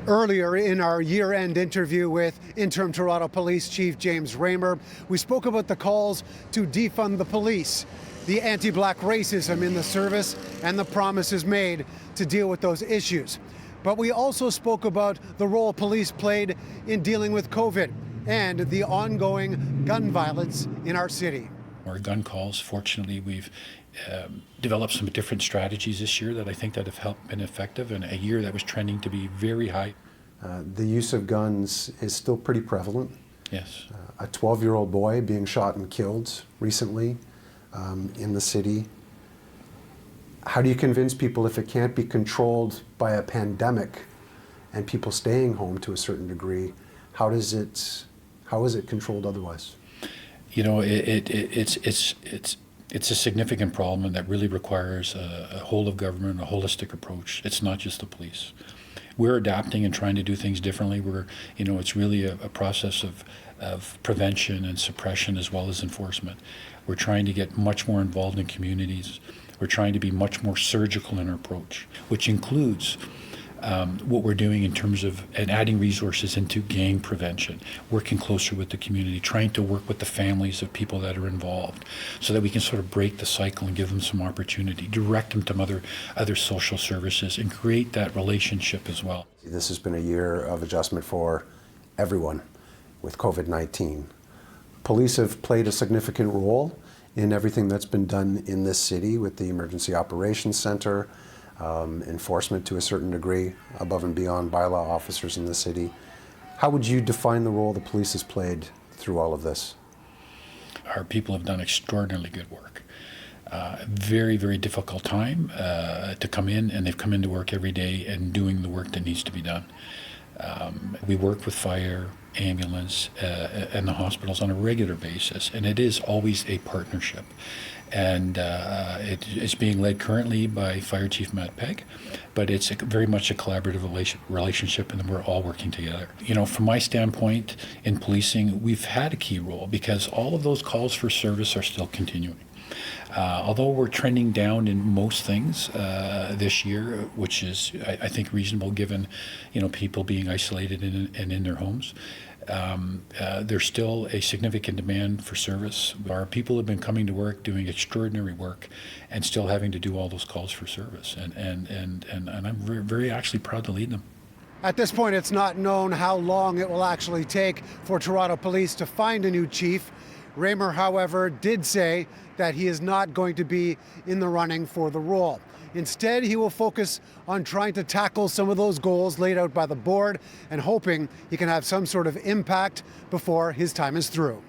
Earlier in our year-end interview with interim Toronto Police Chief James Raymer, we spoke about the calls to defund the police, the anti-black racism in the service, and the promises made to deal with those issues. But we also spoke about the role police played in dealing with COVID and the ongoing gun violence in our city. Our gun calls, fortunately, we've developed some different strategies this year that I think that have helped been effective, in a year that was trending to be very high. The use of guns is still pretty prevalent. Yes. A 12-year-old boy being shot and killed recently in the city. How do you convince people, if it can't be controlled by a pandemic and people staying home to a certain degree, how is it controlled otherwise? You know, it's a significant problem that really requires a whole of government, a holistic approach. It's not just the police. We're adapting and trying to do things differently. It's really a process of prevention and suppression as well as enforcement. We're trying to get much more involved in communities. We're trying to be much more surgical in our approach, which includes what we're doing in terms of adding resources into gang prevention, working closer with the community, trying to work with the families of people that are involved so that we can sort of break the cycle and give them some opportunity, direct them to other social services and create that relationship as well. This has been a year of adjustment for everyone with COVID-19. Police have played a significant role in everything that's been done in this city with the Emergency Operations Center, enforcement to a certain degree, above and beyond bylaw officers in the city. How would you define the role the police has played through all of this? Our people have done extraordinarily good work. Very, very difficult time to come in, and they've come into work every day and doing the work that needs to be done. We work with fire, ambulance, and the hospitals on a regular basis, and it is always a partnership. And it's being led currently by Fire Chief Matt Pegg, but it's very much a collaborative relationship, and we're all working together. You know, from my standpoint in policing, we've had a key role because all of those calls for service are still continuing. Although we're trending down in most things this year, which is, I think, reasonable given, people being isolated and in their homes, there's still a significant demand for service. Our people have been coming to work, doing extraordinary work, and still having to do all those calls for service. And I'm very, very actually proud to lead them. At this point, it's not known how long it will actually take for Toronto Police to find a new chief. Raymer, however, did say that he is not going to be in the running for the role. Instead, he will focus on trying to tackle some of those goals laid out by the board and hoping he can have some sort of impact before his time is through.